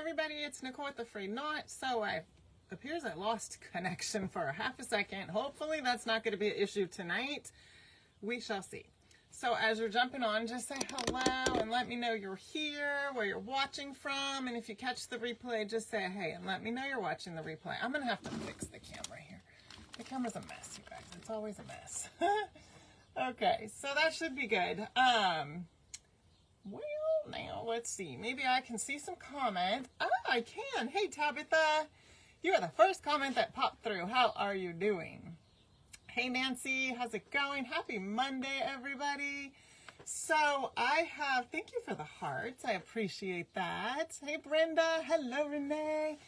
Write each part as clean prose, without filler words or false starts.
everybody, it's Nicole with A-Frayed-Knot. So appears I lost connection for a half a second. Hopefully that's not going to be an issue tonight. We shall see. So as you're jumping on, just say hello and let me know you're here, where you're watching from. And if you catch the replay, just say hey and let me know you're watching the replay. I'm going to have to fix the camera here. The camera's a mess, you guys. It's always a mess. Okay, so that should be good. Well, now let's see. Maybe I can see some comments. Oh, I can. Hey, Tabitha. You are the first comment that popped through. How are you doing? Hey, Nancy. How's it going? Happy Monday, everybody. So thank you for the hearts. I appreciate that. Hey, Brenda. Hello, Renee.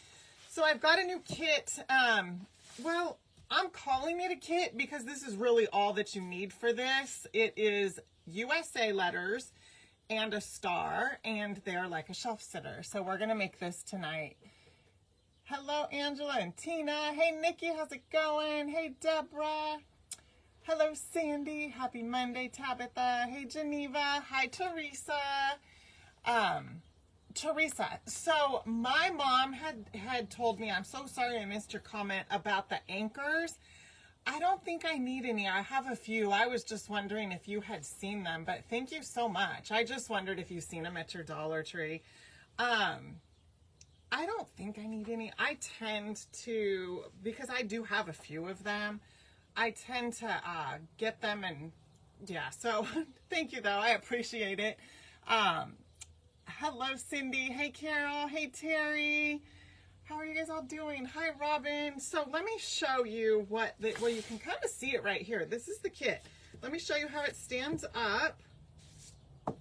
So I've got a new kit. Well, I'm calling it a kit because this is really all that you need for this. It is USA letters and a star, and they're like a shelf sitter. So we're going to make this tonight. Hello, Angela and Tina. Hey, Nikki, how's it going? Hey, Deborah. Hello, Sandy. Happy Monday, Tabitha. Hey, Geneva. Hi, Teresa. Teresa, so my mom had told me, I'm so sorry I missed your comment about the anchors. I don't think I need any. I have a few. I was just wondering if you had seen them, but thank you so much. I just wondered if you've seen them at your Dollar Tree. I don't think I need any. I tend to, because I do have a few of them, I tend to get them, and yeah, so thank you though. I appreciate it. Hello, Cindy. Hey, Carol. Hey, Terry. How are you guys all doing? Hi, Robin. So let me show you well, you can kind of see it right here. This is the kit. Let me show you how it stands up. I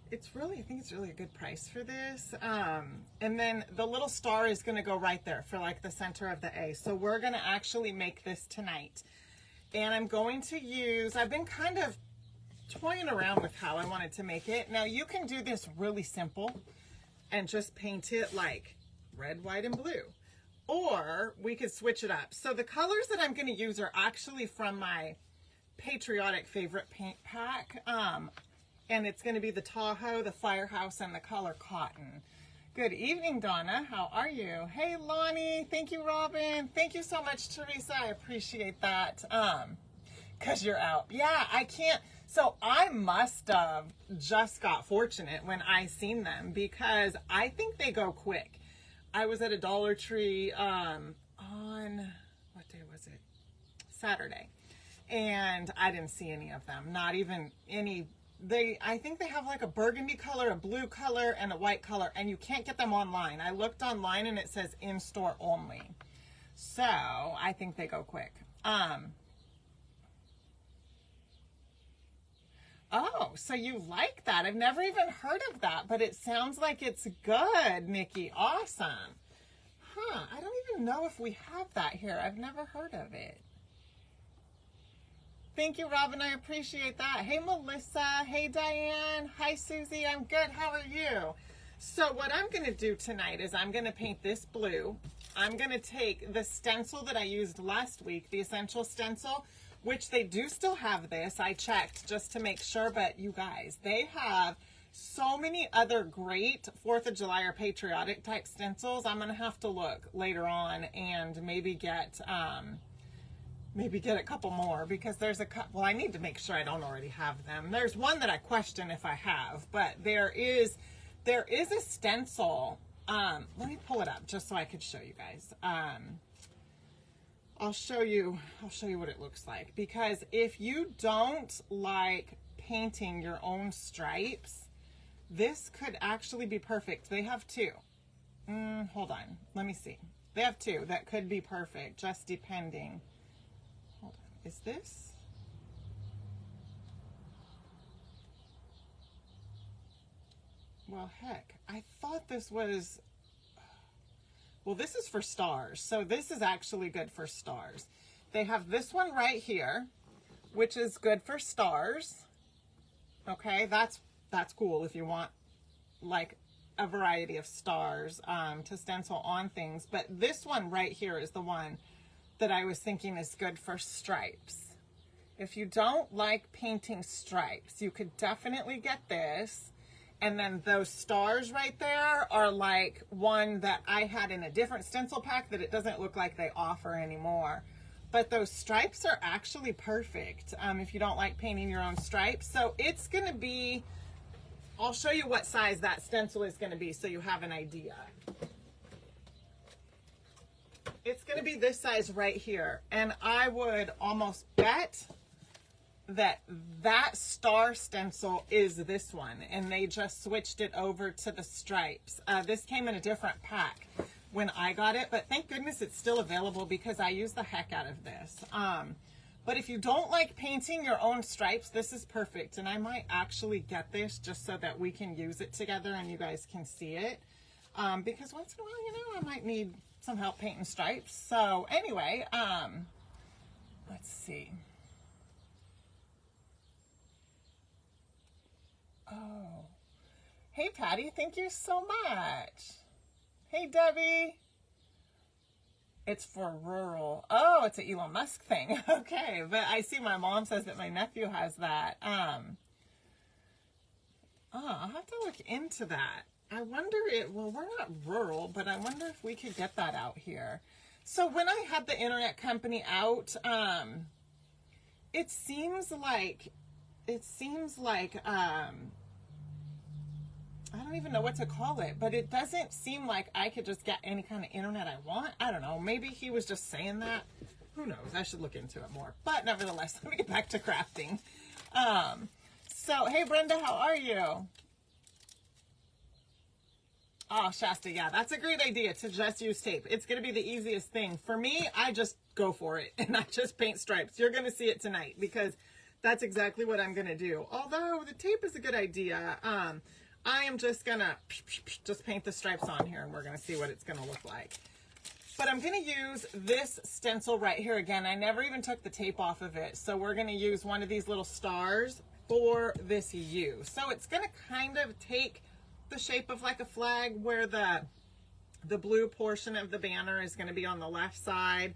think it's really a good price for this. And then the little star is going to go right there for like the center of the A. So we're going to actually make this tonight. And I'm going to use, I've been kind of toying around with how I wanted to make it. Now you can do this really simple and just paint it like red, white, and blue. Or we could switch it up. So the colors that I'm going to use are actually from my patriotic favorite paint pack. And it's going to be the Tahoe, the Firehouse, and the color Cotton. Good evening, Donna. How are you? Hey, Lonnie. Thank you, Robin. Thank you so much, Teresa. I appreciate that. Because you're out. Yeah, I can't. So I must have just got fortunate when I seen them because I think they go quick. I was at a Dollar Tree on, what day was it? Saturday. And I didn't see any of them. Not even any. I think they have like a burgundy color, a blue color, and a white color. And you can't get them online. I looked online and it says in-store only. So I think they go quick. Oh, so you like that. I've never even heard of that, but it sounds like it's good, Nikki. Awesome. Huh, I don't even know if we have that here. I've never heard of it. Thank you, Robin. I appreciate that. Hey, Melissa. Hey, Diane. Hi, Susie. I'm good. How are you? So what I'm going to do tonight is I'm going to paint this blue. I'm going to take the stencil that I used last week, the Essential Stencil, which they do still have this. I checked just to make sure, but you guys, they have so many other great 4th of July or patriotic type stencils. I'm going to have to look later on and maybe get a couple more because there's well, I need to make sure I don't already have them. There's one that I question if I have, but there is a stencil. Let me pull it up just so I could show you guys. I'll show you what it looks like, because if you don't like painting your own stripes, this could actually be perfect. They have two. Hold on. Let me see. They have two that could be perfect, just depending. Hold on. Is this? Well, heck, I thought this was... Well, this is for stars, so this is actually good for stars. They have this one right here, which is good for stars. Okay, that's cool if you want like a variety of stars to stencil on things. But this one right here is the one that I was thinking is good for stripes. If you don't like painting stripes, you could definitely get this. And then those stars right there are like one that I had in a different stencil pack that it doesn't look like they offer anymore. But those stripes are actually perfect if you don't like painting your own stripes. So it's going to be, I'll show you what size that stencil is going to be so you have an idea. It's going to be this size right here. And I would almost bet that that star stencil is this one. And they just switched it over to the stripes. This came in a different pack when I got it, but thank goodness it's still available because I use the heck out of this. But if you don't like painting your own stripes, this is perfect. And I might actually get this just so that we can use it together and you guys can see it. Because once in a while, you know, I might need some help painting stripes. So anyway, let's see. Oh, hey Patty, thank you so much. Hey, Debbie. It's for rural. Oh, it's an Elon Musk thing. Okay, but I see my mom says that my nephew has that. Oh, I'll have to look into that. I wonder well, we're not rural, but I wonder if we could get that out here. So when I had the internet company out, it seems like, I don't even know what to call it, but it doesn't seem like I could just get any kind of internet I want. I don't know. Maybe he was just saying that. Who knows? I should look into it more. But nevertheless, let me get back to crafting. So, hey, Brenda, how are you? Oh, Shasta, yeah, that's a great idea to just use tape. It's going to be the easiest thing. For me, I just go for it, and I just paint stripes. You're going to see it tonight because that's exactly what I'm going to do. Although the tape is a good idea. I am just gonna just paint the stripes on here and we're gonna see what it's gonna look like. But I'm gonna use this stencil right here again. I never even took the tape off of it. So we're gonna use one of these little stars for this U. So it's gonna kind of take the shape of like a flag where the blue portion of the banner is gonna be on the left side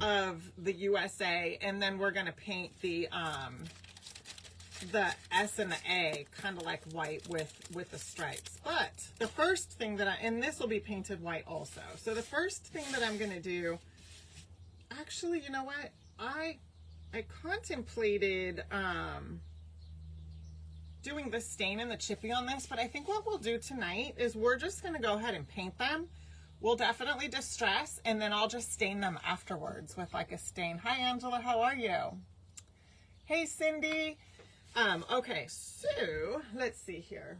of the USA. And then we're gonna paint the S and the A kind of like white with the stripes. But the first thing that and this will be painted white also. So the first thing that I'm going to do, actually, you know what? I contemplated doing the stain and the chippy on this, but I think what we'll do tonight is we're just going to go ahead and paint them. We'll definitely distress, and then I'll just stain them afterwards with like a stain. Hi, Angela. How are you? Hey, Cindy. Okay, so let's see here.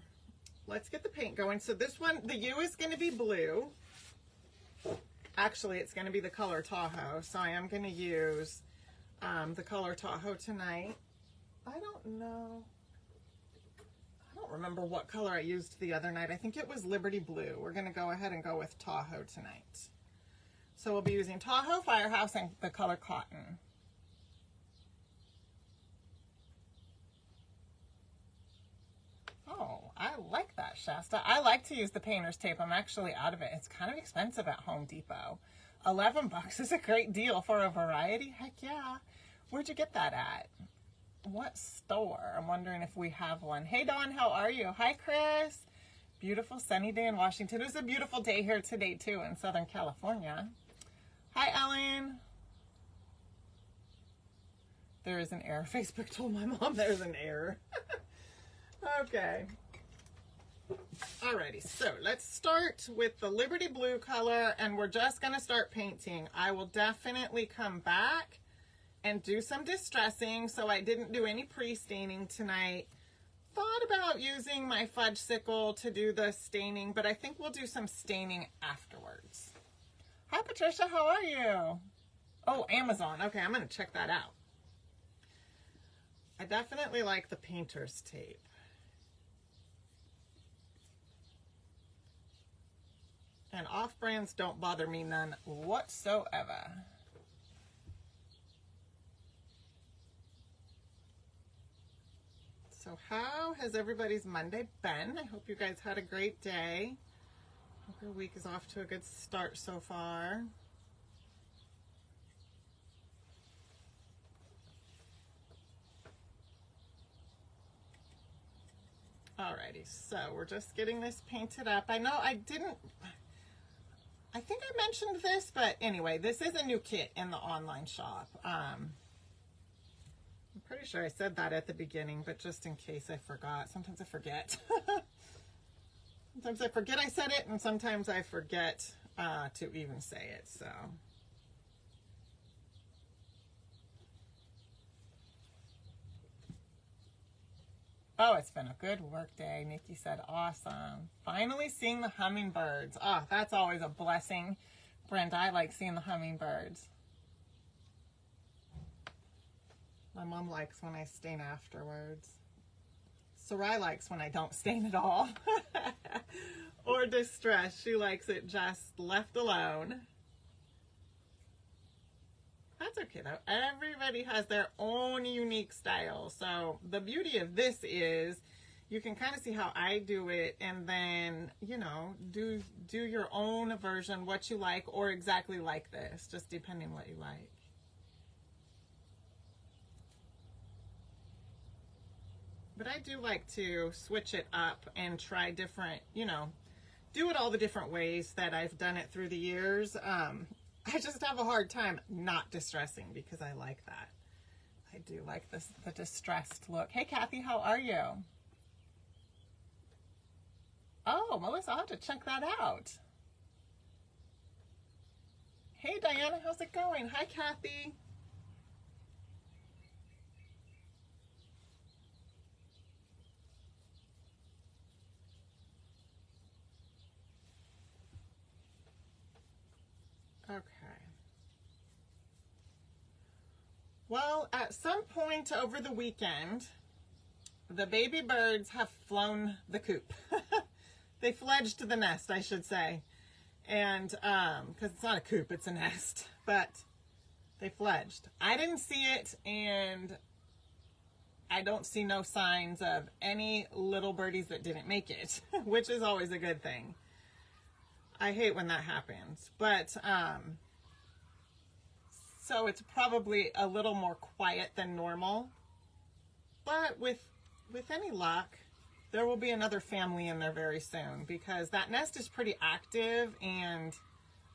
Let's get the paint going. So this one, the U is going to be blue. Actually, it's going to be the color Tahoe. So I am going to use the color Tahoe tonight. I don't know. I don't remember what color I used the other night. I think it was Liberty Blue. We're going to go ahead and go with Tahoe tonight. So we'll be using Tahoe, Firehouse, and the color Cotton. Oh, I like that, Shasta. I like to use the painter's tape. I'm actually out of it. It's kind of expensive at Home Depot. 11 bucks is a great deal for a variety. Heck yeah. Where'd you get that at? What store? I'm wondering if we have one. Hey, Dawn, how are you? Hi, Chris. Beautiful sunny day in Washington. It was a beautiful day here today, too, in Southern California. Hi, Ellen. There is an error. Facebook told my mom there's an error. Okay. Alrighty, so let's start with the Liberty Blue color, and we're just going to start painting. I will definitely come back and do some distressing, so I didn't do any pre-staining tonight. Thought about using my fudge sickle to do the staining, but I think we'll do some staining afterwards. Hi, Patricia, how are you? Oh, Amazon. Okay, I'm going to check that out. I definitely like the painter's tape. And off-brands don't bother me none whatsoever. So how has everybody's Monday been? I hope you guys had a great day. Hope your week is off to a good start so far. Alrighty, so we're just getting this painted up. I know I think I mentioned this, but anyway, this is a new kit in the online shop. I'm pretty sure I said that at the beginning, but just in case I forgot. Sometimes I forget. Sometimes I forget I said it, and sometimes I forget to even say it, so. Oh, it's been a good work day. Nikki said, awesome. Finally seeing the hummingbirds. Oh, that's always a blessing. Brenda, I like seeing the hummingbirds. My mom likes when I stain afterwards. Sarai likes when I don't stain at all. Or distress. She likes it just left alone. That's okay though. Everybody has their own unique style. So the beauty of this is you can kind of see how I do it, and then, you know, do your own version, what you like, or exactly like this, just depending what you like. But I do like to switch it up and try different, you know, do it all the different ways that I've done it through the years. I just have a hard time not distressing because I like that. I do like this, the distressed look. Hey, Kathy, how are you? Oh, Melissa, I'll have to check that out. Hey, Diana, how's it going? Hi, Kathy. Okay. Well, at some point over the weekend, the baby birds have flown the coop. They fledged the nest, I should say. And, because it's not a coop, it's a nest. But they fledged. I didn't see it, and I don't see no signs of any little birdies that didn't make it, which is always a good thing. I hate when that happens. But, so it's probably a little more quiet than normal. But with any luck, there will be another family in there very soon, because that nest is pretty active, and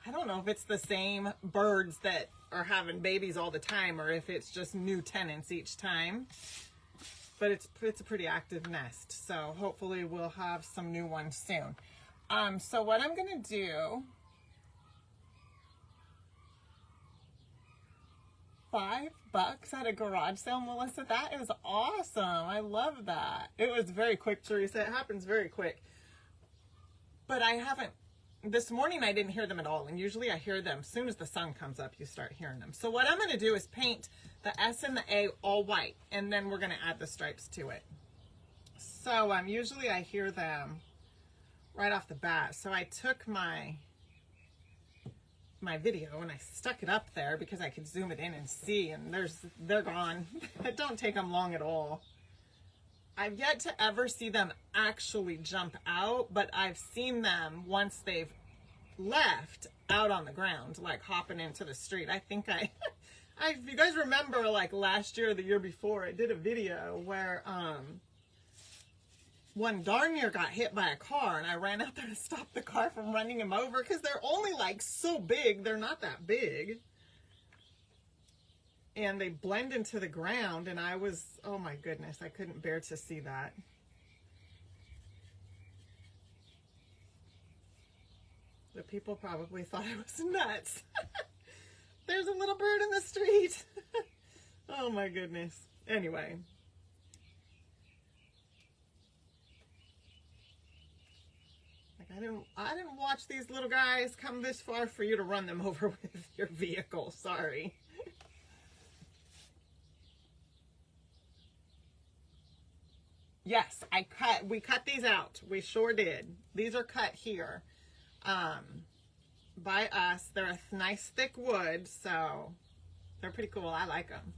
I don't know if it's the same birds that are having babies all the time or if it's just new tenants each time. But it's a pretty active nest, so hopefully we'll have some new ones soon. So what I'm gonna do, $5 at a garage sale, Melissa. That is awesome. I love that. It was very quick, Teresa. It happens very quick. But I haven't, this morning I didn't hear them at all. And usually I hear them as soon as the sun comes up, you start hearing them. So what I'm going to do is paint the S and the A all white, and then we're going to add the stripes to it. So usually I hear them right off the bat. So I took my video and I stuck it up there because I could zoom it in and see, and they're gone. It don't take them long at all. I've yet to ever see them actually jump out, but I've seen them once they've left out on the ground, like hopping into the street. I think if you guys remember, like last year or the year before, I did a video where one darn near got hit by a car, and I ran out there to stop the car from running him over, because they're only like so big. They're not that big. And they blend into the ground, and I was, oh my goodness, I couldn't bear to see that. The people probably thought I was nuts. There's a little bird in the street. Oh my goodness. Anyway. I didn't watch these little guys come this far for you to run them over with your vehicle. Sorry. Yes, we cut these out. We sure did. These are cut here by us. They're a nice thick wood, so they're pretty cool. I like them.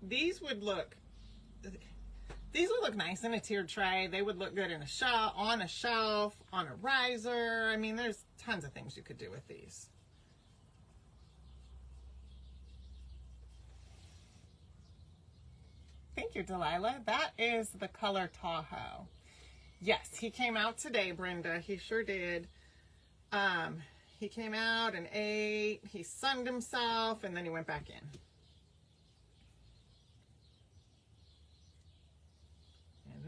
These would look, These would look nice in a tiered tray. They would look good in a shelf, on a riser. I mean, there's tons of things you could do with these. Thank you, Delilah. That is the color Tahoe. Yes, he came out today, Brenda. He sure did. He came out and ate. He sunned himself, and then he went back in.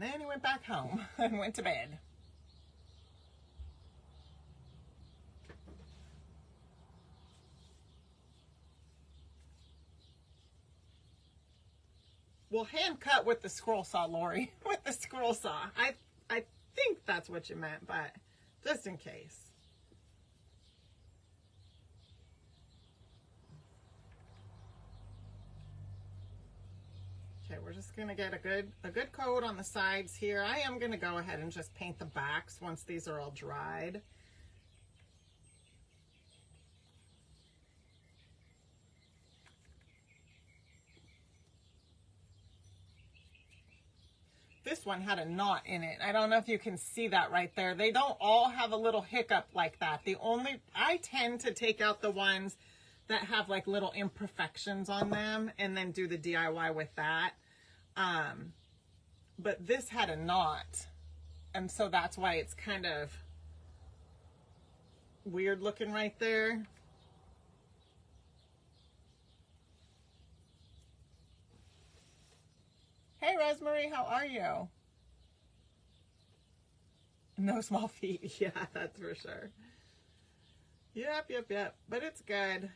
And then he went back home and went to bed. Well, hand cut with the scroll saw, Lori. With the scroll saw. I think that's what you meant, but just in case. Okay, we're just gonna get a good coat on the sides here. I am gonna go ahead and just paint the backs once these are all dried. This one had a knot in it. I don't know if you can see that right there. They don't all have a little hiccup like that. I tend to take out the ones that have like little imperfections on them and then do the DIY with that. But this had a knot, and so that's why it's kind of weird looking right there. Hey, Rosemary, how are you? No small feet. Yeah, that's for sure. Yep. But it's good.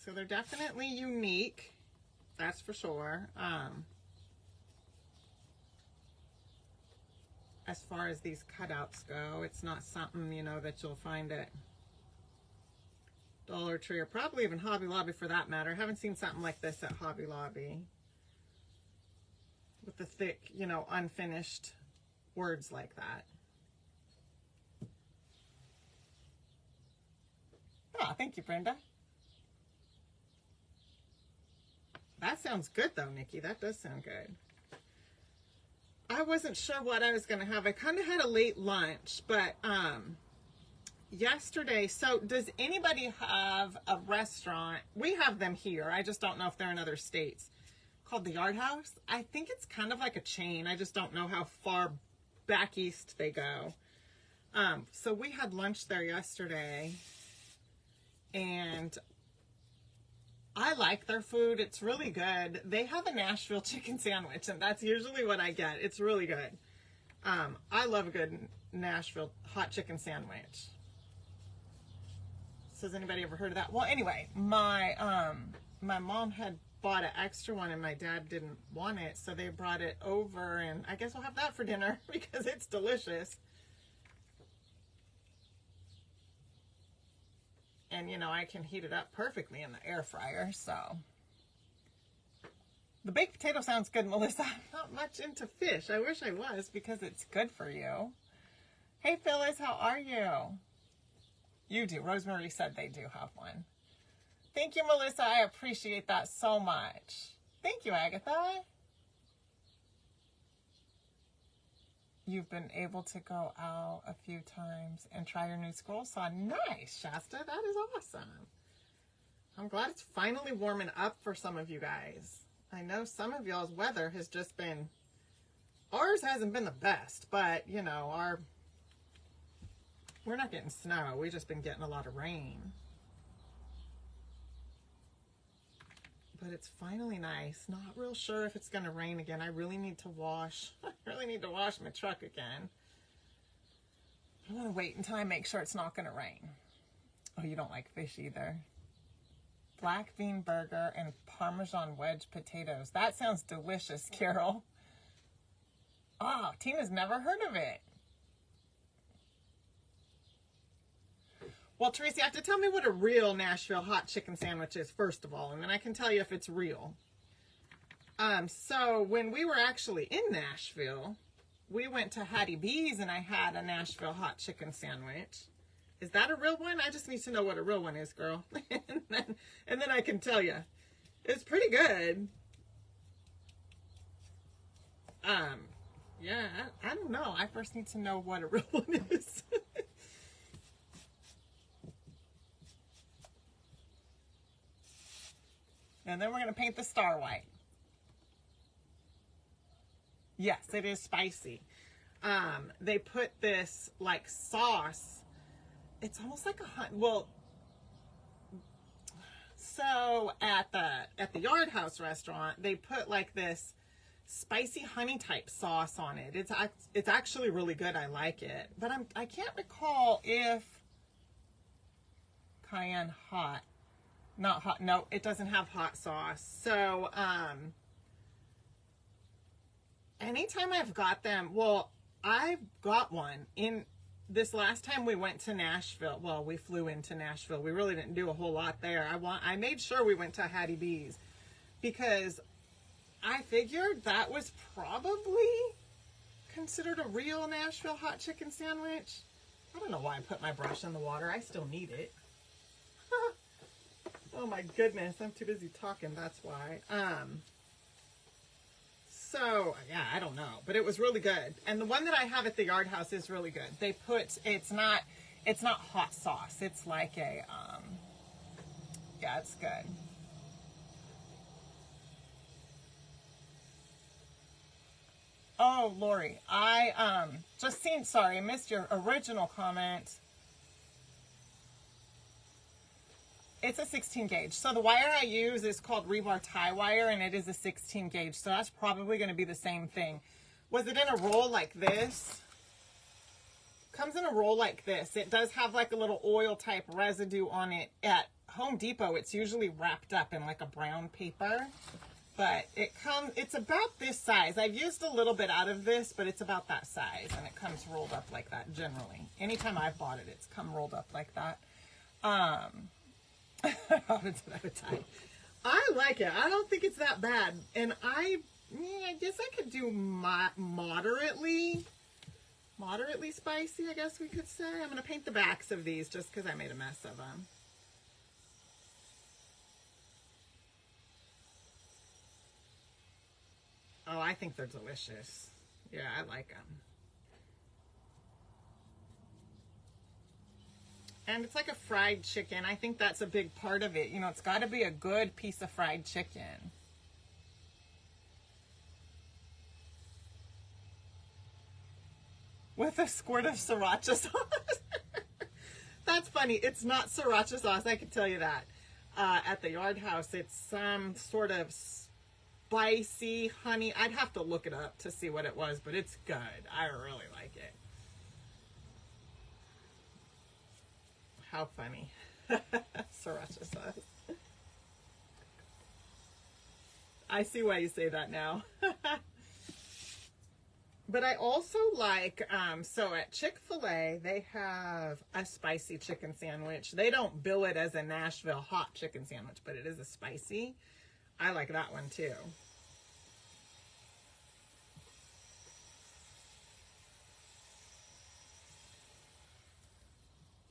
So they're definitely unique. That's for sure. As far as these cutouts go, it's not something, you know, that you'll find at Dollar Tree or probably even Hobby Lobby for that matter. I haven't seen something like this at Hobby Lobby with the thick, you know, unfinished words like that. Oh, thank you, Brenda. That sounds good though, Nikki. That does sound good. I wasn't sure what I was going to have. I kind of had a late lunch, but yesterday, so does anybody have a restaurant? We have them here. I just don't know if they're in other states. Called the Yard House. I think it's kind of like a chain. I just don't know how far back east they go. So we had lunch there yesterday, and I like their food. It's really good. They have a Nashville chicken sandwich, and that's usually what I get. It's really good. I love a good Nashville hot chicken sandwich. So has anybody ever heard of that? Well, anyway, my mom had bought an extra one, and my dad didn't want it, so they brought it over, and I guess I'll have that for dinner because it's delicious. And, you know, I can heat it up perfectly in the air fryer, so. The baked potato sounds good, Melissa. I'm not much into fish. I wish I was because it's good for you. Hey, Phyllis, how are you? You do. Rosemary said they do have one. Thank you, Melissa. I appreciate that so much. Thank you, Agatha. You've been able to go out a few times and try your new scroll saw. Nice, Shasta. That is awesome. I'm glad it's finally warming up for some of you guys. I know some of y'all's weather has just been, ours hasn't been the best, but, you know, we're not getting snow. We've just been getting a lot of rain. But it's finally nice. Not real sure if it's going to rain again. I really need to wash. I really need to wash my truck again. I want to wait until I make sure it's not going to rain. Oh, you don't like fish either. Black bean burger and Parmesan wedge potatoes. That sounds delicious, Carol. Oh, Tina's never heard of it. Well, Teresa, you have to tell me what a real Nashville hot chicken sandwich is, first of all, and then I can tell you if it's real. So when we were actually in Nashville, we went to Hattie B's and I had a Nashville hot chicken sandwich. Is that a real one? I just need to know what a real one is, girl. and then I can tell you. It's pretty good. Yeah, I don't know. I first need to know what a real one is. And then we're going to paint the star white. Yes, it is spicy. They put this like sauce. It's almost like so at the Yard House restaurant, they put like this spicy honey type sauce on it. It's actually really good. I like it, but I can't recall if cayenne hot, not hot. No, it doesn't have hot sauce. So anytime I've got them, well, I've got one in this last time we went to Nashville. Well, we flew into Nashville. We really didn't do a whole lot there. I made sure we went to Hattie B's because I figured that was probably considered a real Nashville hot chicken sandwich. I don't know why I put my brush in the water. I still need it. Oh my goodness, I'm too busy talking, that's why. So, yeah, I don't know, but it was really good. And the one that I have at the Yard House is really good. They put, it's not hot sauce. It's like a, yeah, it's good. Oh, Lori, I just seen, sorry, I missed your original comment. It's a 16 gauge. So the wire I use is called rebar tie wire, and it is a 16 gauge. So that's probably going to be the same thing. Was it in a roll like this? Comes in a roll like this. It does have like a little oil type residue on it. At Home Depot, it's usually wrapped up in like a brown paper. But it's about this size. I've used a little bit out of this, but it's about that size. And it comes rolled up like that generally. Anytime I've bought it, it's come rolled up like that. I like it. I don't think it's that bad. And I guess I could do moderately spicy, I guess we could say. I'm going to paint the backs of these just because I made a mess of them. Oh, I think they're delicious. Yeah, I like them. And it's like a fried chicken. I think that's a big part of it. You know, it's got to be a good piece of fried chicken. With a squirt of sriracha sauce. That's funny. It's not sriracha sauce, I can tell you that. At the Yard House, it's some sort of spicy honey. I'd have to look it up to see what it was, but it's good. I really like it. How funny. Sriracha sauce. I see why you say that now. But I also like, so at Chick-fil-A, they have a spicy chicken sandwich. They don't bill it as a Nashville hot chicken sandwich, but it is a spicy. I like that one too.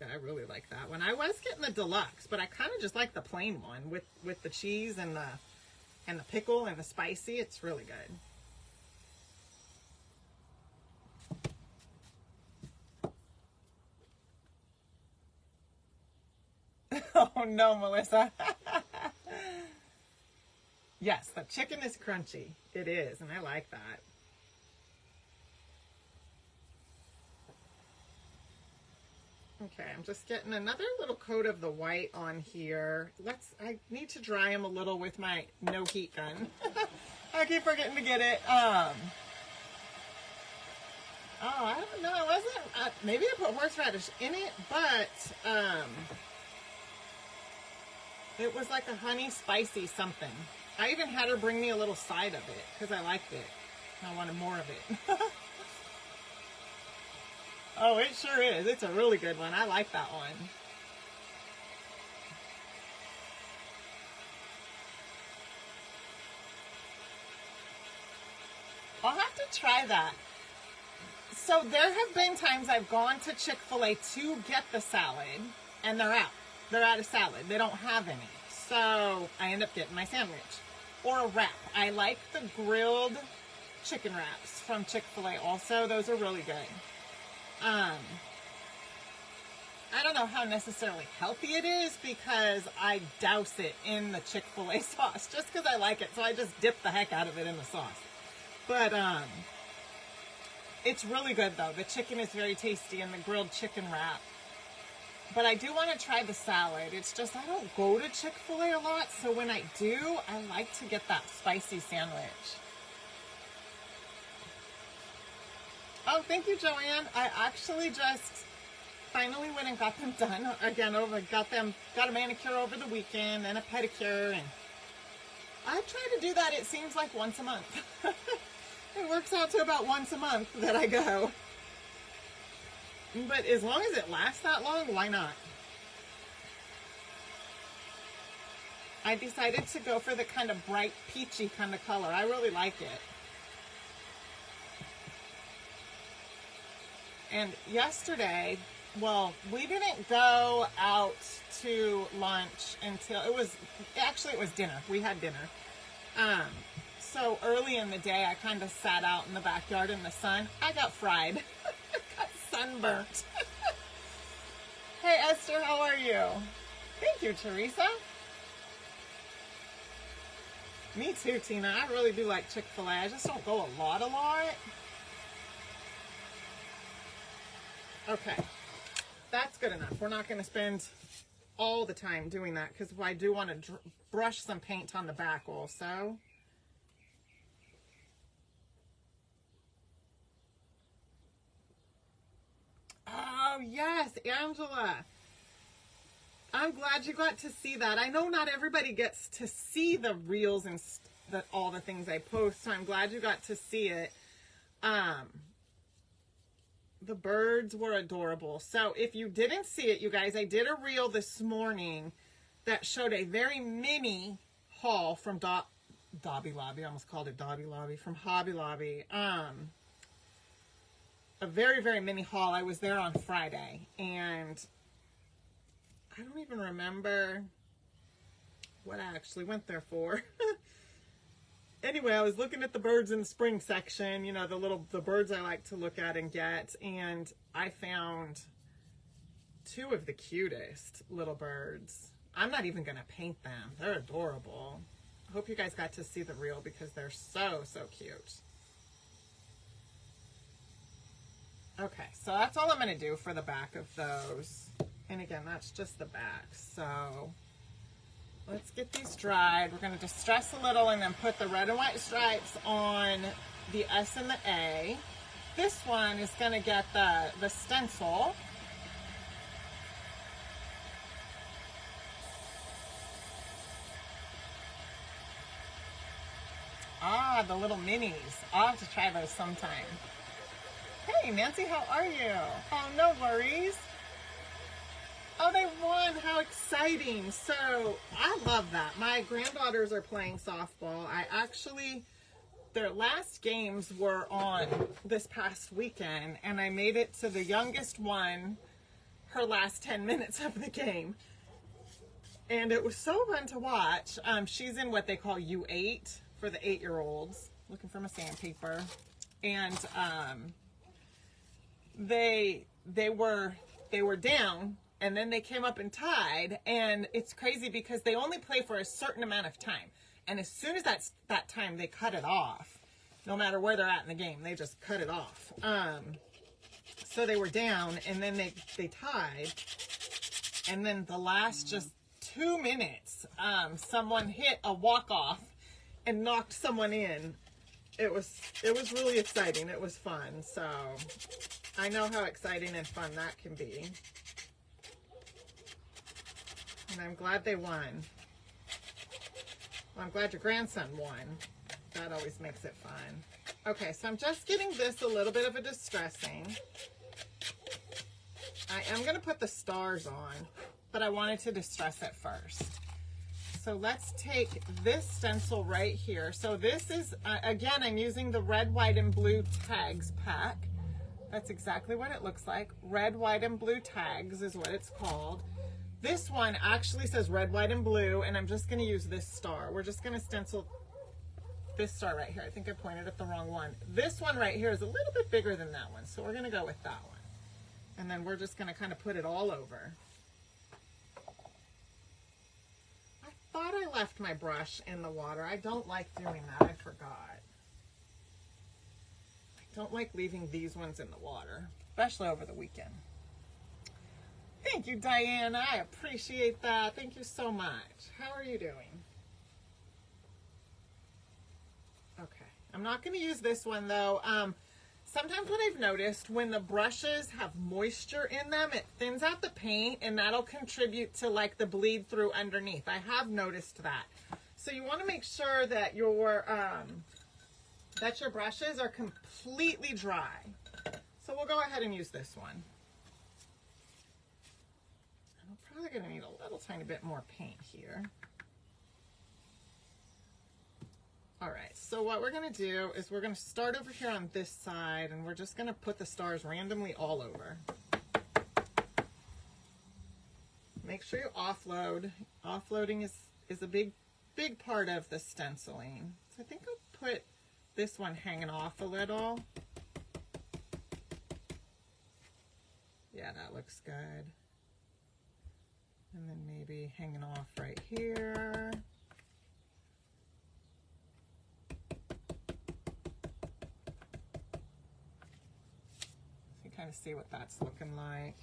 I really like that one. I was getting the deluxe, but I kind of just like the plain one with the cheese and the pickle and the spicy. It's really good. Oh no, Melissa. Yes, the chicken is crunchy. It is, and I like that. Okay, I'm just getting another little coat of the white on here. I need to dry them a little with my no heat gun. I keep forgetting to get it. Oh, I don't know. It wasn't, maybe I put horseradish in it, but it was like a honey spicy something. I even had her bring me a little side of it because I liked it. I wanted more of it. Oh, it sure is. It's a really good one. I like that one. I'll have to try that. So there have been times I've gone to Chick-fil-A to get the salad, and they're out. They're out of salad. They don't have any. So I end up getting my sandwich. Or a wrap. I like the grilled chicken wraps from Chick-fil-A also. Those are really good. I don't know how necessarily healthy it is because I douse it in the Chick-fil-A sauce just because I like it. So I just dip the heck out of it in the sauce. But it's really good though. The chicken is very tasty in the grilled chicken wrap. But I do want to try the salad. It's just I don't go to Chick-fil-A a lot. So when I do, I like to get that spicy sandwich. Oh, thank you, Joanne. I actually just finally went and got them done. Again, got a manicure over the weekend and a pedicure. And I try to do that, it seems like once a month. It works out to about once a month that I go. But as long as it lasts that long, why not? I decided to go for the kind of bright peachy kind of color. I really like it. And yesterday, well, we didn't go out to lunch until it was dinner. We had dinner. So early in the day, I kind of sat out in the backyard in the sun. I got fried. Got sunburnt. Hey, Esther, how are you? Thank you, Teresa. Me too, Tina. I really do like Chick-fil-A. I just don't go a lot. Okay, that's good enough. We're not going to spend all the time doing that because I do want to brush some paint on the back also. Oh, yes, Angela. I'm glad you got to see that. I know not everybody gets to see the reels and all the things I post, so I'm glad you got to see it. The birds were adorable. So if you didn't see it, you guys, I did a reel this morning that showed a very mini haul from Dobby Lobby. I almost called it Dobby Lobby, from Hobby Lobby. A very, very mini haul. I was there on Friday, and I don't even remember what I actually went there for. Anyway, I was looking at the birds in the spring section, you know, the birds I like to look at and get, and I found two of the cutest little birds. I'm not even going to paint them. They're adorable. I hope you guys got to see the reel because they're so, so cute. Okay, so that's all I'm going to do for the back of those. And again, that's just the back. So let's get these dried. We're going to distress a little and then put the red and white stripes on the S and the A. This one is going to get the stencil. Ah, the little minis. I'll have to try those sometime. Hey, Nancy, how are you? Oh, no worries. Oh, they won. How exciting. So I love that. My granddaughters are playing softball. Their last games were on this past weekend, and I made it to the youngest one, her last 10 minutes of the game. And it was so fun to watch. She's in what they call U8 for the 8-year-olds. Looking for my sandpaper. And they were down, and then they came up and tied, and it's crazy because they only play for a certain amount of time, and as soon as that time, they cut it off. No matter where they're at in the game, they just cut it off. So they were down, and then they tied, and then the last just 2 minutes, someone hit a walk-off and knocked someone in. It was really exciting. It was fun. So I know how exciting and fun that can be. And I'm glad they won. Well, I'm glad your grandson won. That always makes it fun. Okay, so I'm just getting this a little bit of a distressing. I am going to put the stars on, but I wanted to distress it first. So let's take this stencil right here. So this is, again, I'm using the red, white, and blue tags pack. That's exactly what it looks like. Red, white, and blue tags is what it's called. This one actually says red, white, and blue, and I'm just going to use this star. We're just going to stencil this star right here. I think I pointed at the wrong one. This one right here is a little bit bigger than that one, so we're going to go with that one. And then we're just going to kind of put it all over. I thought I left my brush in the water. I don't like doing that. I forgot. I don't like leaving these ones in the water, especially over the weekend. Thank you, Diana. I appreciate that. Thank you so much. How are you doing? Okay. I'm not going to use this one, though. Sometimes what I've noticed, when the brushes have moisture in them, it thins out the paint, and that'll contribute to like the bleed through underneath. I have noticed that. So you want to make sure that your brushes are completely dry. So we'll go ahead and use this one. I'm probably going to need a little tiny bit more paint here. All right, so what we're going to do is we're going to start over here on this side, and we're just going to put the stars randomly all over. Make sure you offload. Offloading is a big part of the stenciling. So I think I'll put this one hanging off a little. Yeah, that looks good. And then maybe hanging off right here. So you kind of see what that's looking like.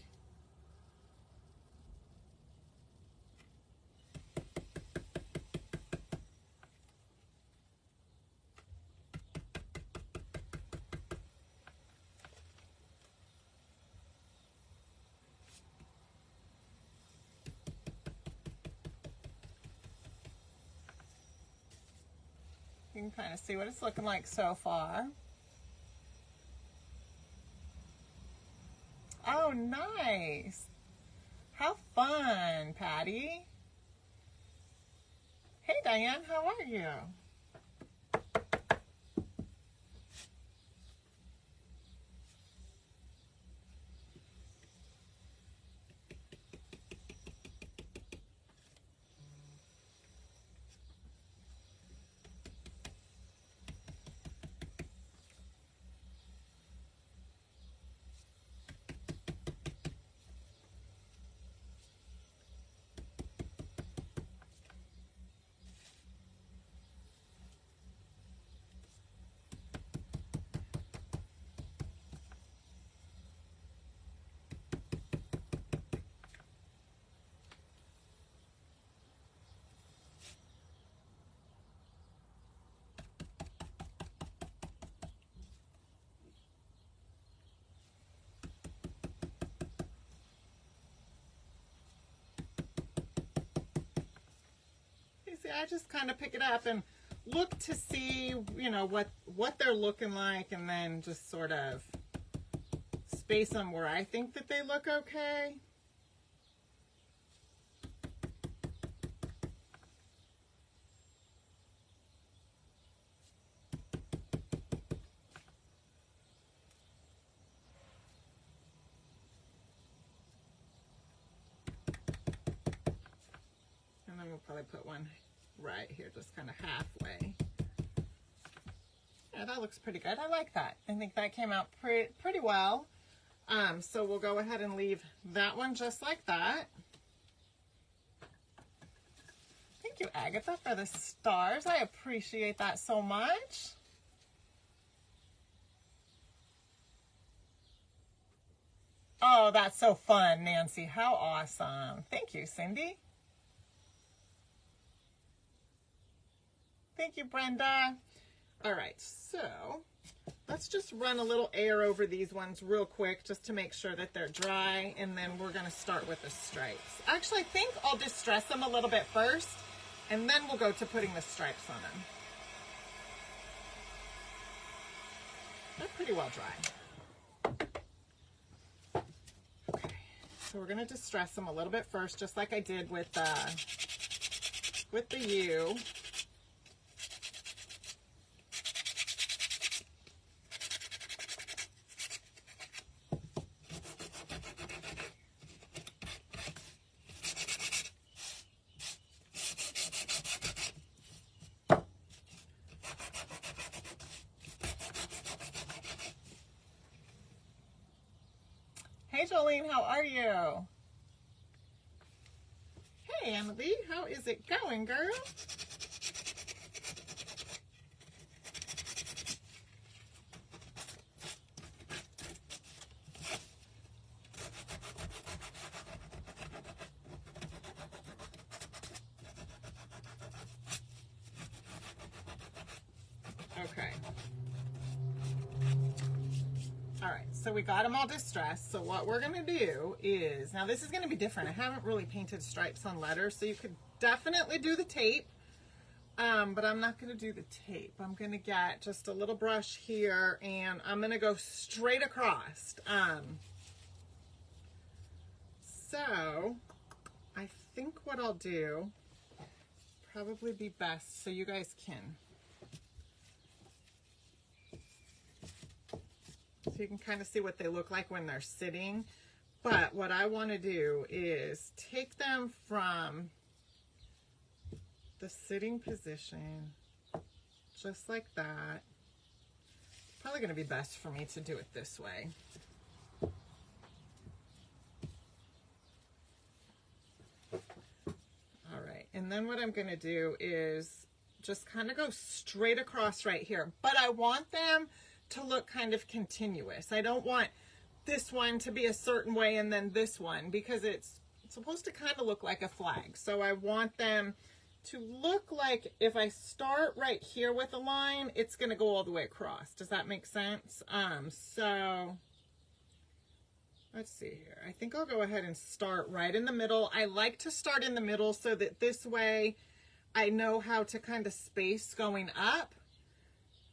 You can kind of see what it's looking like so far. Oh, nice. How fun, Patty. Hey, Diane, how are you? See, I just kind of pick it up and look to see, you know, what they're looking like, and then just sort of space them where I think that they look okay. And then we'll probably put one right here, just kind of halfway. Yeah, that looks pretty good. I like that. I think that came out pretty well. So we'll go ahead and leave that one just like that. Thank you, Agatha, for the stars. I appreciate that so much. Oh, that's so fun, Nancy. How awesome. Thank you, Cindy. Thank you, Brenda. All right, so let's just run a little air over these ones real quick just to make sure that they're dry, and then we're going to start with the stripes. Actually, I think I'll distress them a little bit first, and then we'll go to putting the stripes on them. They're pretty well dry. Okay, so we're going to distress them a little bit first, just like I did with the U. Hey, Jolene, how are you? Hey, Emily, how is it going, girl? Okay. All right, so we got them all distressed. So what we're gonna do is, now this is gonna be different. I haven't really painted stripes on letters, so you could definitely do the tape, but I'm not gonna do the tape. I'm gonna get just a little brush here and I'm gonna go straight across. So I think what I'll do, probably be best so you guys can, so you can kind of see what they look like when they're sitting. But what I want to do is take them from the sitting position, just like that. Probably going to be best for me to do it this way. All right, and then what I'm going to do is just kind of go straight across right here. But I want them to look kind of continuous. I don't want this one to be a certain way and then this one, because it's supposed to kind of look like a flag. So I want them to look like, if I start right here with a line, it's going to go all the way across. Does that make sense? So let's see here. I think I'll go ahead and start right in the middle. I like to start in the middle so that this way I know how to kind of space going up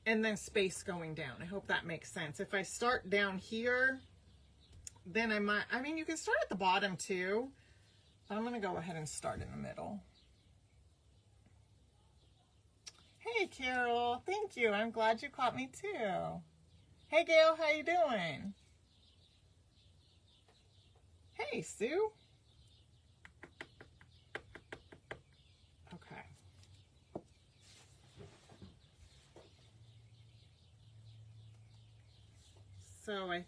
and then space going down. I hope that makes sense. If I start down here, then I mean, you can start at the bottom too, but I'm going to go ahead and start in the middle. Hey, Carol. Thank you. I'm glad you caught me too. Hey, Gail. How you doing? Hey, Sue. Okay. So I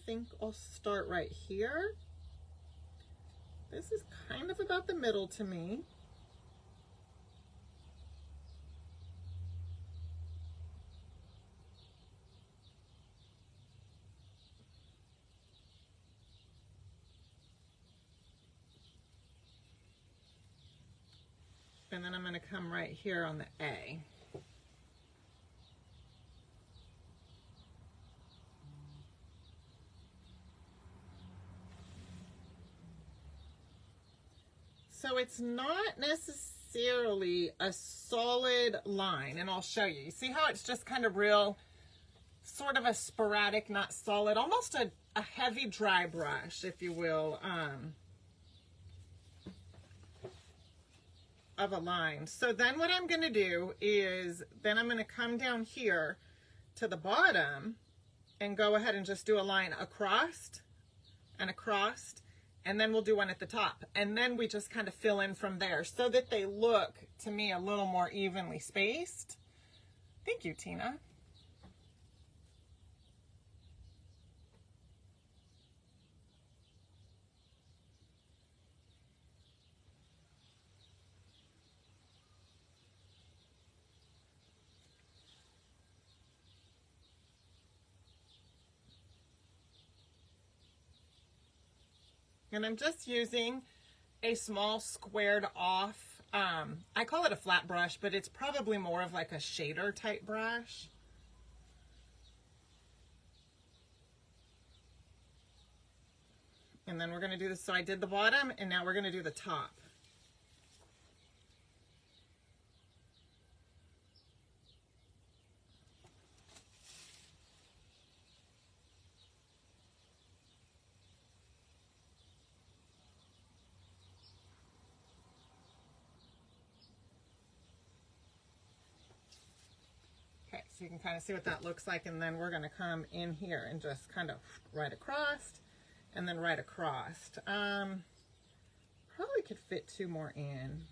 think I'll start right here. This is kind of about the middle to me. And then I'm going to come right here on the A. So it's not necessarily a solid line, and I'll show you. You see how it's just kind of real, sort of a sporadic, not solid, almost a heavy dry brush, if you will, of a line. So then what I'm going to do is, then I'm going to come down here to the bottom and go ahead and just do a line across and across, and then we'll do one at the top. And then we just kind of fill in from there so that they look, to me, a little more evenly spaced. Thank you, Tina. And I'm just using a small squared off, I call it a flat brush, but it's probably more of like a shader type brush. And then we're going to do this. So I did the bottom, and now we're going to do the top. Okay, so you can kind of see what that looks like, and then we're going to come in here and just kind of right across, and then right across. Probably could fit two more in.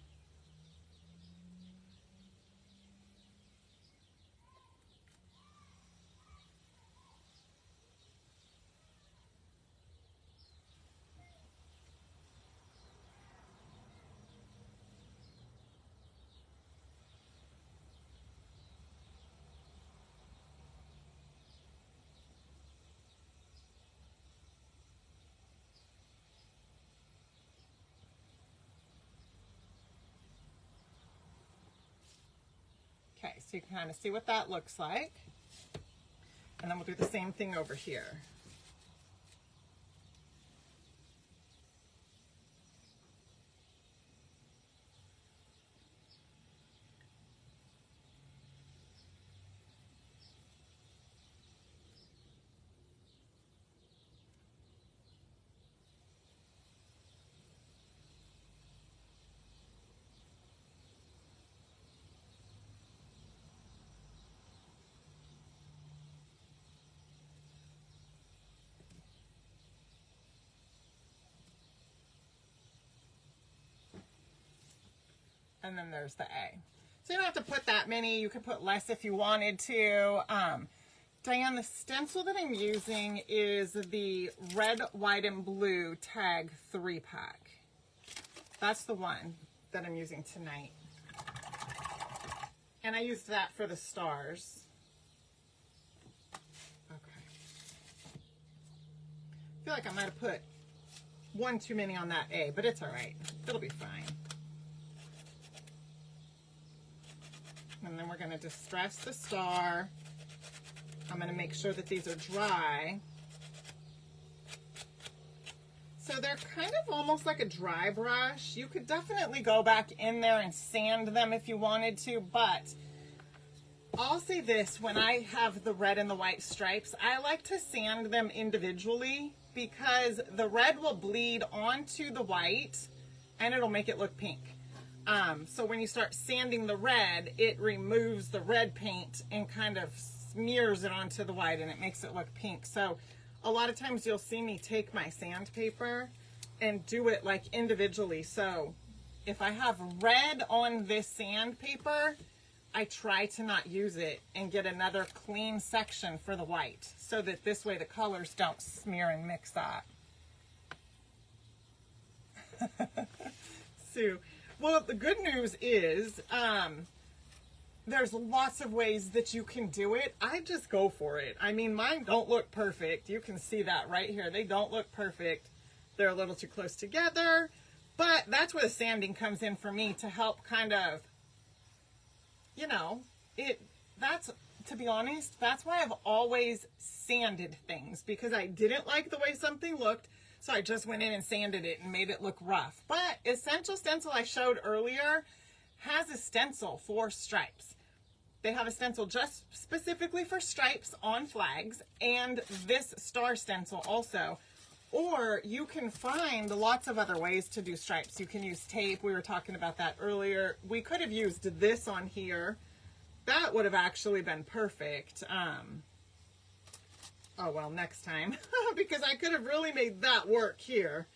Okay, so you can kind of see what that looks like. And then we'll do the same thing over here. And then there's the A. So you don't have to put that many. You could put less if you wanted to. Diane, the stencil that I'm using is the red, white, and blue tag 3-pack. That's the one that I'm using tonight. And I used that for the stars. Okay. I feel like I might have put one too many on that A, but it's all right. It'll be fine. And then we're going to distress the star. I'm going to make sure that these are dry. So they're kind of almost like a dry brush. You could definitely go back in there and sand them if you wanted to, but I'll say this, when I have the red and the white stripes, I like to sand them individually because the red will bleed onto the white and it'll make it look pink. So when you start sanding the red, it removes the red paint and kind of smears it onto the white and it makes it look pink. So a lot of times you'll see me take my sandpaper and do it like individually. So if I have red on this sandpaper, I try to not use it and get another clean section for the white so that this way the colors don't smear and mix up. Sue. Well, the good news is there's lots of ways that you can do it. I just go for it. I mean, mine don't look perfect. You can see that right here. They don't look perfect. They're a little too close together. But that's where the sanding comes in for me to help kind of, you know, that's, to be honest, that's why I've always sanded things, because I didn't like the way something looked. So I just went in and sanded it and made it look rough. But Essential Stencil I showed earlier has a stencil for stripes. They have a stencil just specifically for stripes on flags, and this star stencil also. Or you can find lots of other ways to do stripes. You can use tape. We were talking about that earlier. We could have used this on here. That would have actually been perfect. Oh, well, next time, because I could have really made that work here.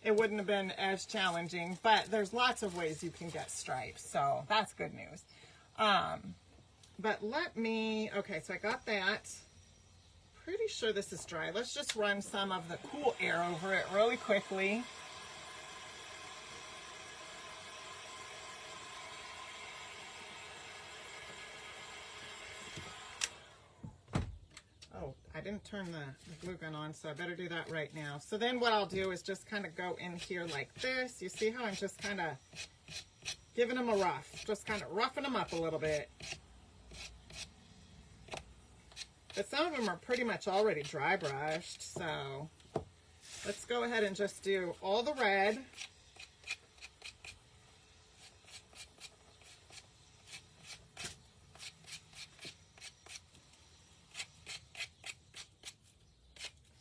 It wouldn't have been as challenging, but there's lots of ways you can get stripes, so that's good news. But let me, okay, so I got that. Pretty sure this is dry. Let's just run some of the cool air over it really quickly. Oh, I didn't turn the glue gun on, so I better do that right now. So then what I'll do is just kind of go in here like this. You see how I'm just kind of giving them a rough, just kind of roughing them up a little bit. But some of them are pretty much already dry brushed, so let's go ahead and just do all the red.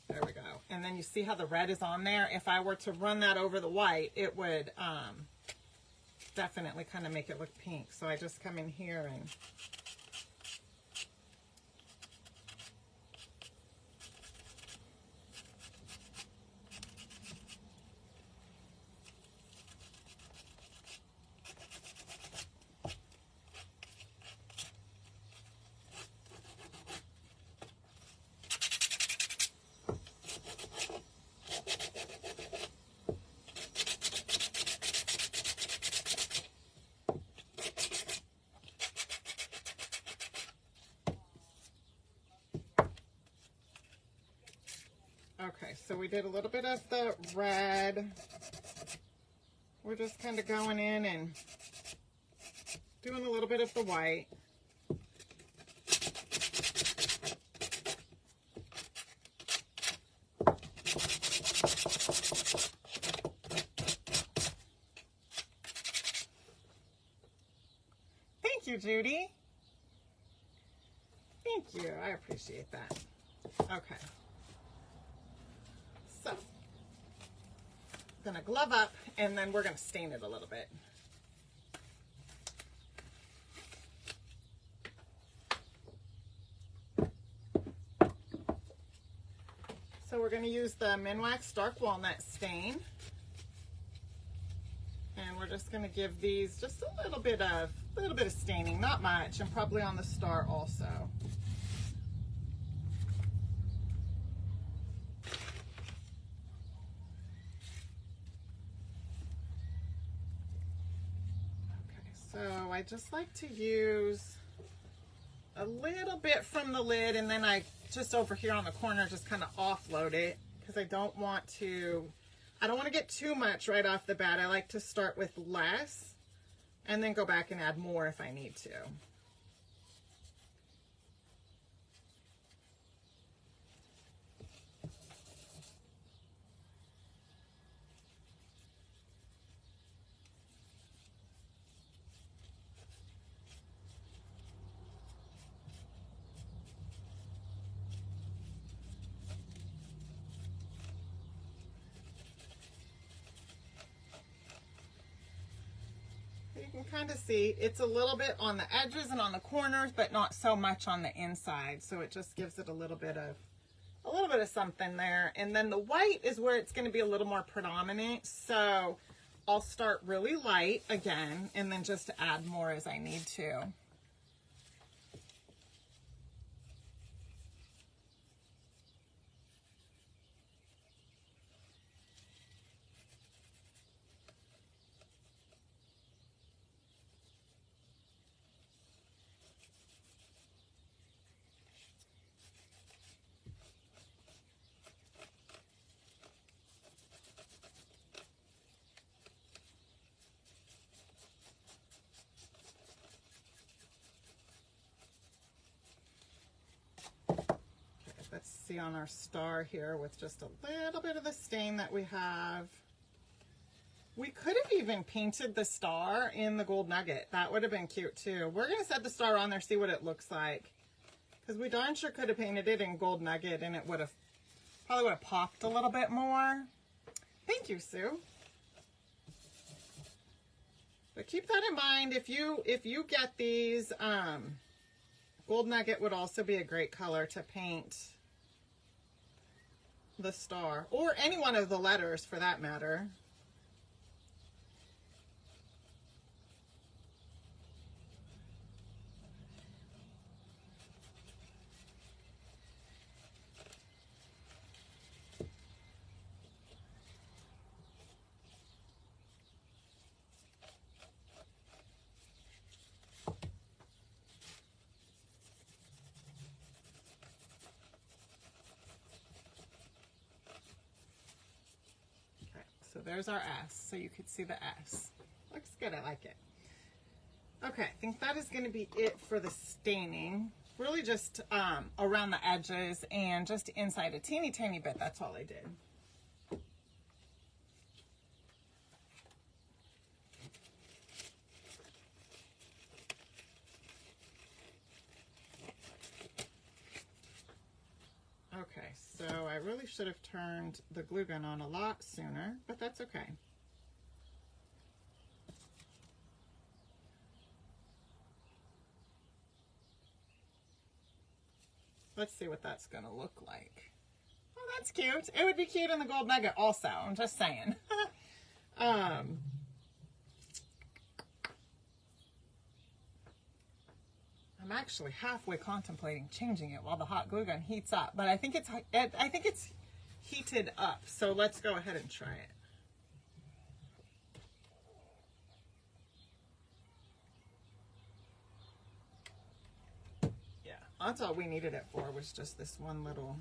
There we go. And then you see how the red is on there? If I were to run that over the white, it would definitely kind of make it look pink. So I just come in here and okay, so we did a little bit of the red. We're just kind of going in and doing a little bit of the white. you, Judy. Thank you. I appreciate that. Okay. So, I'm going to glove up, and then we're going to stain it a little bit. So we're going to use the Minwax Dark Walnut stain. And we're just going to give these just a little bit of staining, not much, and probably on the star also. Okay, so I just like to use a little bit from the lid, and then I just over here on the corner just kind of offload it, because I don't want to get too much right off the bat. I like to start with less and then go back and add more if I need to. You can kind of see it's a little bit on the edges and on the corners, but not so much on the inside. So it just gives it a little bit of something there. And then the white is where it's going to be a little more predominant. So I'll start really light again, and then just add more as I need to. Let's see on our star here with just a little bit of the stain that we have. We could have even painted the star in the gold nugget. That would have been cute too. We're going to set the star on there, see what it looks like. Because we darn sure could have painted it in gold nugget, and it would have probably would have popped a little bit more. Thank you, Sue. But keep that in mind. If you get these, gold nugget would also be a great color to paint the star, or any one of the letters for that matter. So there's our S, so you could see the S. Looks good, I like it. Okay, I think that is going to be it for the staining. Really just around the edges and just inside a teeny tiny bit, that's all I did. Okay, so I really should have turned the glue gun on a lot sooner, but that's okay. Let's see what that's going to look like. Oh, that's cute. It would be cute in the gold nugget also, I'm just saying. I'm actually halfway contemplating changing it while the hot glue gun heats up, but I think it's heated up, so let's go ahead and try it. Yeah, that's all we needed it for, was just this one little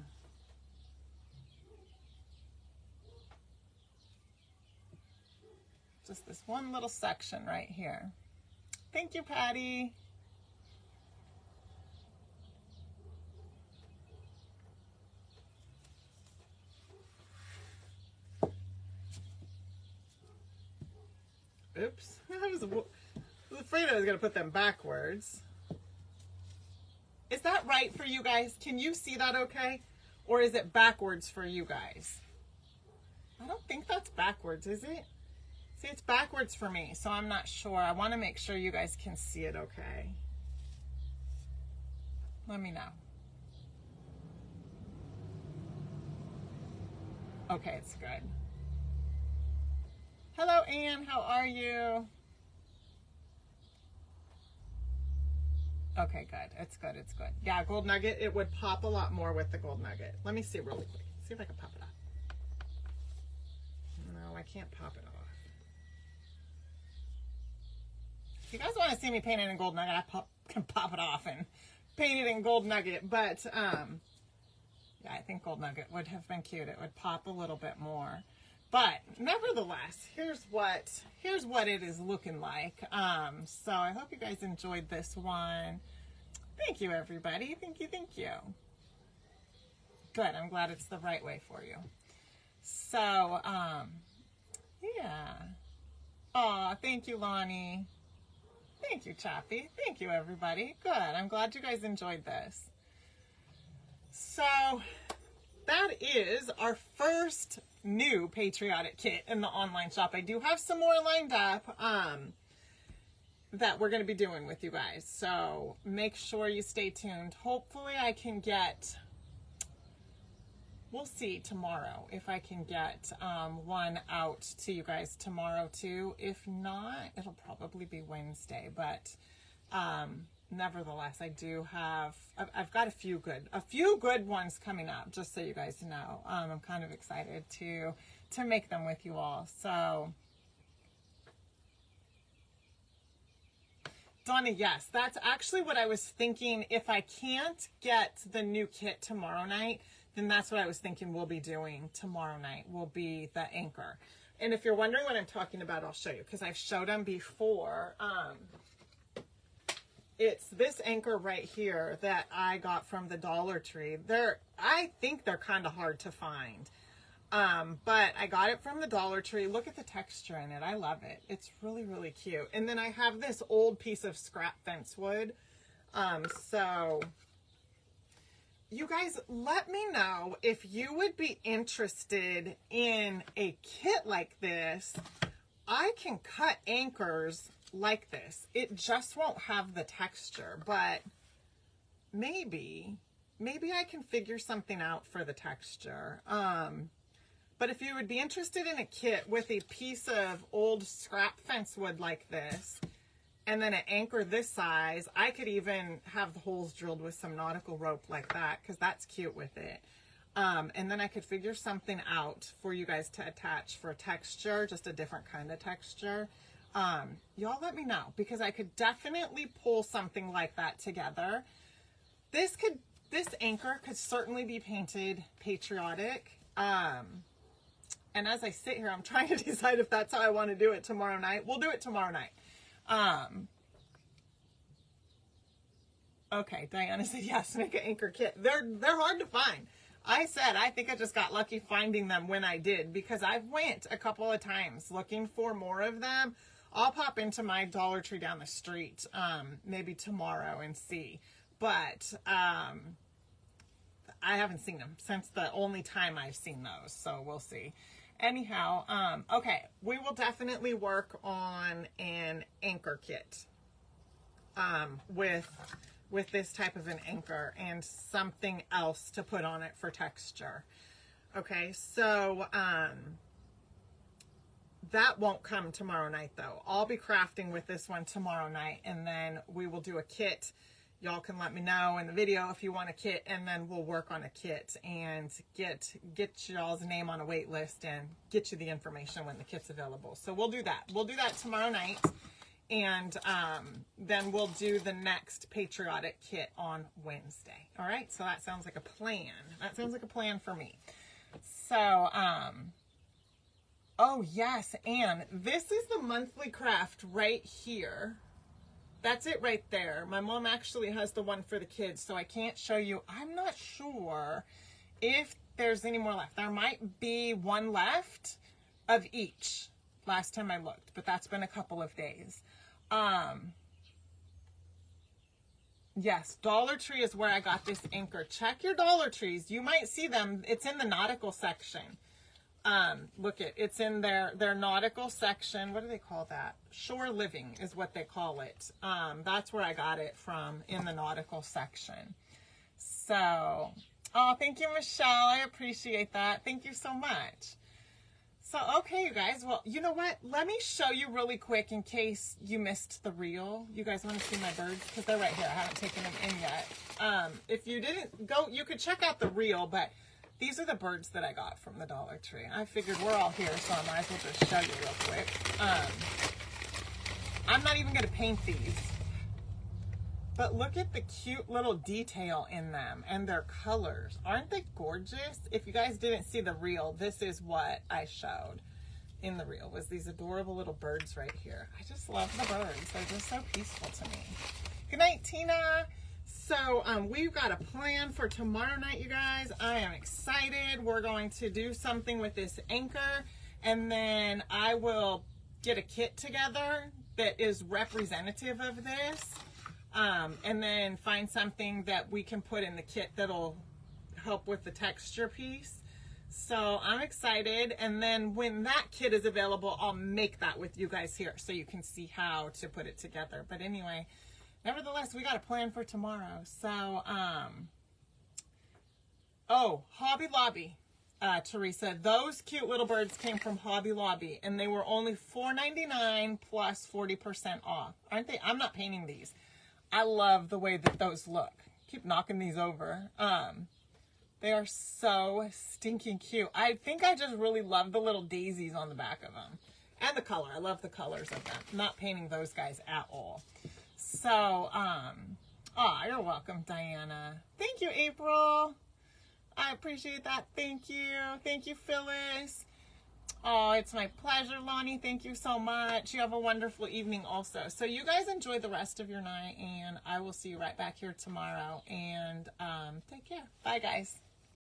section right here. Thank you, Patty. Oops, that was afraid I was going to put them backwards. Is that right for you guys? Can you see that okay? Or is it backwards for you guys? I don't think that's backwards, is it? See, it's backwards for me, so I'm not sure. I want to make sure you guys can see it okay. Let me know. Okay, it's good. Hello, Anne. How are you? Okay, good. It's good. It's good. Yeah, gold nugget, it would pop a lot more with the gold nugget. Let me see really quick. See if I can pop it off. No, I can't pop it off. If you guys want to see me paint it in gold nugget, I can pop it off and paint it in gold nugget. But, yeah, I think gold nugget would have been cute. It would pop a little bit more. But nevertheless, here's what it is looking like. So I hope you guys enjoyed this one. Thank you, everybody. Thank you. Good. I'm glad it's the right way for you. So, yeah. Aw, thank you, Lonnie. Thank you, Chappie. Thank you, everybody. Good. I'm glad you guys enjoyed this. So that is our first new patriotic kit in the online shop. I do have some more lined up that we're going to be doing with you guys. So make sure you stay tuned. Hopefully I can get, we'll see tomorrow if I can get one out to you guys tomorrow too. If not, it'll probably be Wednesday. But nevertheless, I do have, I've got a few good ones coming up, just so you guys know. I'm kind of excited to make them with you all. So, Donna, yes, that's actually what I was thinking. If I can't get the new kit tomorrow night, then that's what I was thinking we'll be doing tomorrow night, will be the anchor. And if you're wondering what I'm talking about, I'll show you, because I've showed them before. It's this anchor right here that I got from the Dollar Tree. I think they're kind of hard to find. But I got it from the Dollar Tree. Look at the texture in it. I love it. It's really, really cute. And then I have this old piece of scrap fence wood. So you guys, let me know if you would be interested in a kit like this. I can cut anchors like this. It just won't have the texture, but maybe I can figure something out for the texture. But if you would be interested in a kit with a piece of old scrap fence wood like this, and then an anchor this size, I could even have the holes drilled with some nautical rope like that, because that's cute with it. And then I could figure something out for you guys to attach for texture, just a different kind of texture. Y'all let me know, because I could definitely pull something like that together. This anchor could certainly be painted patriotic. And as I sit here, I'm trying to decide if that's how I want to do it tomorrow night. We'll do it tomorrow night. Okay, Diana said yes, make an anchor kit. They're hard to find. I said I think I just got lucky finding them when I did, because I went a couple of times looking for more of them. I'll pop into my Dollar Tree down the street maybe tomorrow and see. But I haven't seen them since the only time I've seen those, so we'll see. Anyhow, okay, we will definitely work on an anchor kit with this type of an anchor and something else to put on it for texture. Okay, so that won't come tomorrow night though. I'll be crafting with this one tomorrow night, and then we will do a kit. Y'all can let me know in the video if you want a kit, and then we'll work on a kit and get y'all's name on a wait list and get you the information when the kit's available. So we'll do that. We'll do that tomorrow night, and then we'll do the next patriotic kit on Wednesday. All right, so that sounds like a plan. That sounds like a plan for me. So, oh yes, and this is the monthly craft right here. That's it right there. My mom actually has the one for the kids, so I can't show you. I'm not sure if there's any more left. There might be one left of each last time I looked, but that's been a couple of days. Yes, Dollar Tree is where I got this anchor. Check your Dollar Trees. You might see them. It's in the nautical section. Look it's in their nautical section. What do they call that? Shore living is what they call it. That's where I got it from, in the nautical section. So, oh, thank you, Michelle. I appreciate that. Thank you so much. So, okay, you guys. Well, you know what? Let me show you really quick in case you missed the reel. You guys want to see my birds? Because they're right here. I haven't taken them in yet. If you didn't go, you could check out the reel, but these are the birds that I got from the Dollar Tree. I figured we're all here, so I might as well just show you real quick. I'm not even going to paint these. But look at the cute little detail in them and their colors. Aren't they gorgeous? If you guys didn't see the reel, this is what I showed in the reel, was these adorable little birds right here. I just love the birds. They're just so peaceful to me. Good night, Tina. So we've got a plan for tomorrow night, you guys. I am excited. We're going to do something with this anchor, and then I will get a kit together that is representative of this. And then find something that we can put in the kit that'll help with the texture piece. So I'm excited. And then when that kit is available, I'll make that with you guys here so you can see how to put it together. But anyway, nevertheless, we got a plan for tomorrow. So, oh, Hobby Lobby, Teresa, those cute little birds came from Hobby Lobby, and they were only $4.99 plus 40% off. Aren't they? I'm not painting these. I love the way that those look. Keep knocking these over. They are so stinking cute. I think I just really love the little daisies on the back of them. And the color. I love the colors of them. I'm not painting those guys at all. So, oh, you're welcome, Diana. Thank you, April. I appreciate that. Thank you. Thank you, Phyllis. Oh, it's my pleasure, Lonnie. Thank you so much. You have a wonderful evening also. So you guys enjoy the rest of your night, and I will see you right back here tomorrow. And take care. Bye, guys.